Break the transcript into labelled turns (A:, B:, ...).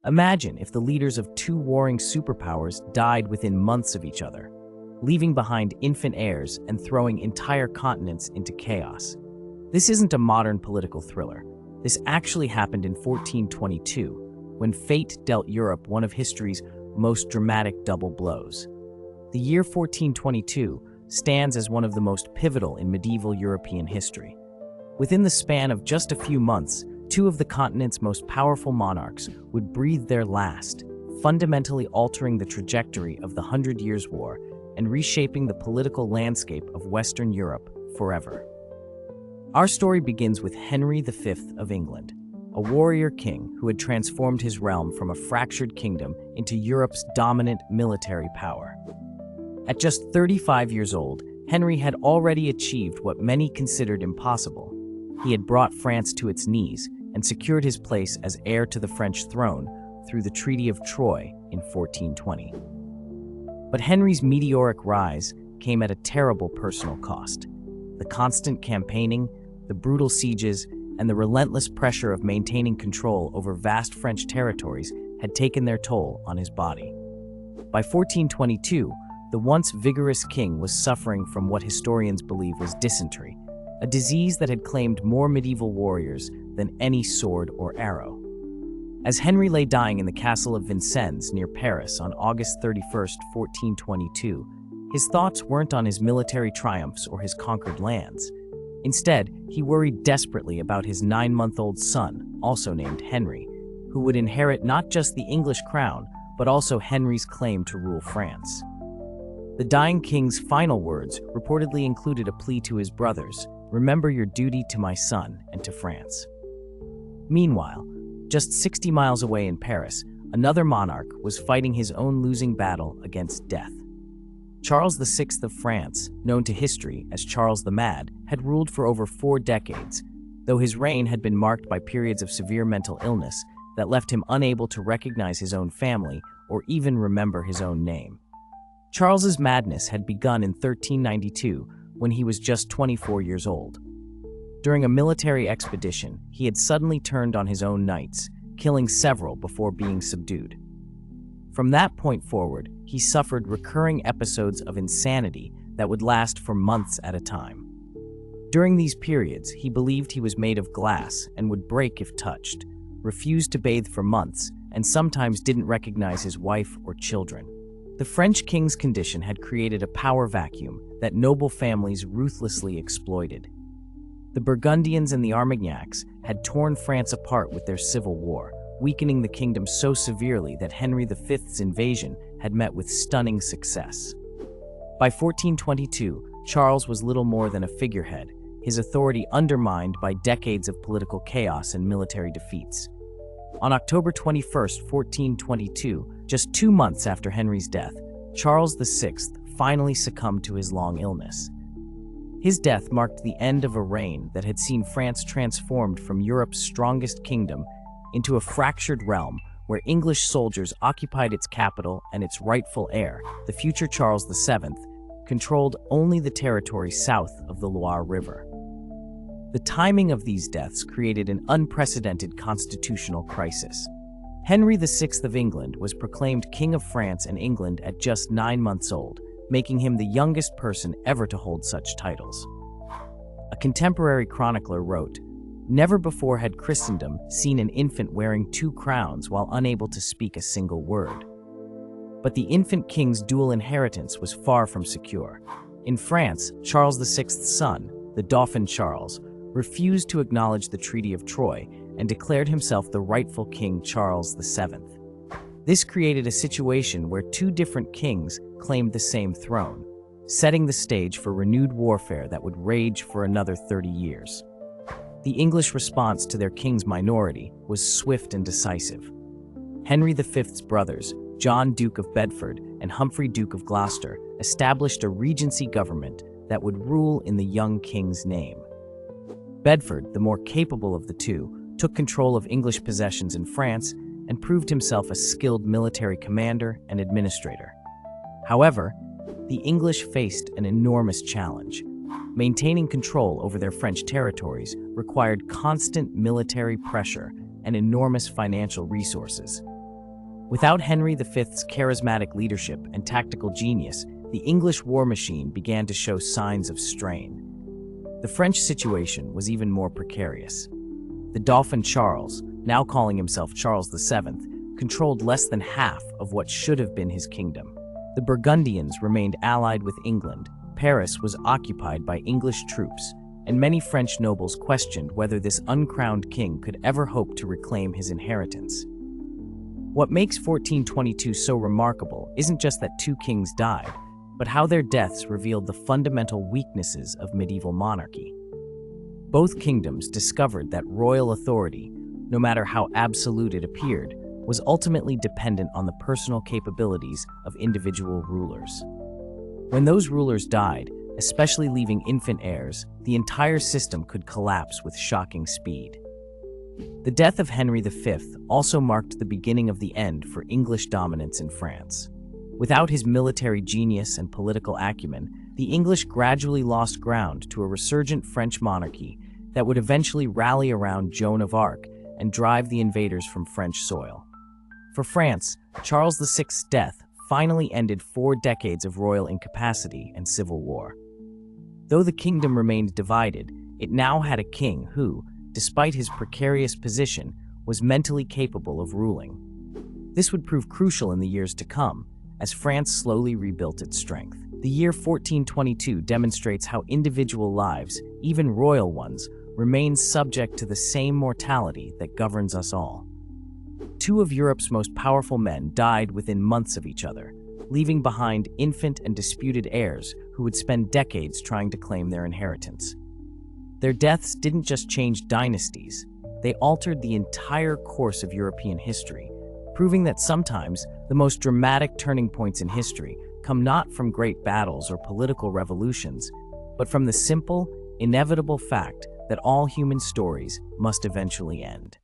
A: Imagine if the leaders of two warring superpowers died within months of each other, leaving behind infant heirs and throwing entire continents into chaos. This isn't a modern political thriller. This actually happened in 1422, when fate dealt Europe one of history's most dramatic double blows. The year 1422 stands as one of the most pivotal in medieval European history. Within the span of just a few months, two of the continent's most powerful monarchs would breathe their last, fundamentally altering the trajectory of the Hundred Years' War and reshaping the political landscape of Western Europe forever. Our story begins with Henry V of England, a warrior king who had transformed his realm from a fractured kingdom into Europe's dominant military power. At just 35 years old, Henry had already achieved what many considered impossible. He had brought France to its knees and secured his place as heir to the French throne through the Treaty of Troyes in 1420. But Henry's meteoric rise came at a terrible personal cost. The constant campaigning, the brutal sieges, and the relentless pressure of maintaining control over vast French territories had taken their toll on his body. By 1422, the once vigorous king was suffering from what historians believe was dysentery, a disease that had claimed more medieval warriors than any sword or arrow. As Henry lay dying in the castle of Vincennes near Paris on August 31, 1422, his thoughts weren't on his military triumphs or his conquered lands. Instead, he worried desperately about his 9-month-old son, also named Henry, who would inherit not just the English crown, but also Henry's claim to rule France. The dying king's final words reportedly included a plea to his brothers: "Remember your duty to my son and to France." Meanwhile, just 60 miles away in Paris, another monarch was fighting his own losing battle against death. Charles VI of France, known to history as Charles the Mad, had ruled for over 4 decades, though his reign had been marked by periods of severe mental illness that left him unable to recognize his own family or even remember his own name. Charles's madness had begun in 1392 when he was just 24 years old. During a military expedition, he had suddenly turned on his own knights, killing several before being subdued. From that point forward, he suffered recurring episodes of insanity that would last for months at a time. During these periods, he believed he was made of glass and would break if touched, refused to bathe for months, and sometimes didn't recognize his wife or children. The French king's condition had created a power vacuum that noble families ruthlessly exploited. The Burgundians and the Armagnacs had torn France apart with their civil war, weakening the kingdom so severely that Henry V's invasion had met with stunning success. By 1422, Charles was little more than a figurehead, his authority undermined by decades of political chaos and military defeats. On October 21, 1422, just 2 months after Henry's death, Charles VI finally succumbed to his long illness. His death marked the end of a reign that had seen France transformed from Europe's strongest kingdom into a fractured realm where English soldiers occupied its capital and its rightful heir, the future Charles VII, controlled only the territory south of the Loire River. The timing of these deaths created an unprecedented constitutional crisis. Henry VI of England was proclaimed King of France and England at just 9 months old, making him the youngest person ever to hold such titles. A contemporary chronicler wrote, "Never before had Christendom seen an infant wearing 2 crowns while unable to speak a single word." But the infant king's dual inheritance was far from secure. In France, Charles VI's son, the Dauphin Charles, refused to acknowledge the Treaty of Troyes and declared himself the rightful King Charles VII. This created a situation where 2 different kings claimed the same throne, setting the stage for renewed warfare that would rage for another 30 years. The English response to their king's minority was swift and decisive. Henry V's brothers, John, Duke of Bedford, and Humphrey, Duke of Gloucester, established a regency government that would rule in the young king's name. Bedford, the more capable of the two, took control of English possessions in France and proved himself a skilled military commander and administrator. However, the English faced an enormous challenge. Maintaining control over their French territories required constant military pressure and enormous financial resources. Without Henry V's charismatic leadership and tactical genius, the English war machine began to show signs of strain. The French situation was even more precarious. The Dauphin Charles, now calling himself Charles VII, controlled less than half of what should have been his kingdom. The Burgundians remained allied with England, Paris was occupied by English troops, and many French nobles questioned whether this uncrowned king could ever hope to reclaim his inheritance. What makes 1422 so remarkable isn't just that two kings died, but how their deaths revealed the fundamental weaknesses of medieval monarchy. Both kingdoms discovered that royal authority, no matter how absolute it appeared, was ultimately dependent on the personal capabilities of individual rulers. When those rulers died, especially leaving infant heirs, the entire system could collapse with shocking speed. The death of Henry V also marked the beginning of the end for English dominance in France. Without his military genius and political acumen, the English gradually lost ground to a resurgent French monarchy that would eventually rally around Joan of Arc and drive the invaders from French soil. For France, Charles VI's death finally ended 4 decades of royal incapacity and civil war. Though the kingdom remained divided, it now had a king who, despite his precarious position, was mentally capable of ruling. This would prove crucial in the years to come, as France slowly rebuilt its strength. The year 1422 demonstrates how individual lives, even royal ones, remain subject to the same mortality that governs us all. 2 of Europe's most powerful men died within months of each other, leaving behind infant and disputed heirs who would spend decades trying to claim their inheritance. Their deaths didn't just change dynasties, they altered the entire course of European history, proving that sometimes the most dramatic turning points in history come not from great battles or political revolutions, but from the simple, inevitable fact that all human stories must eventually end.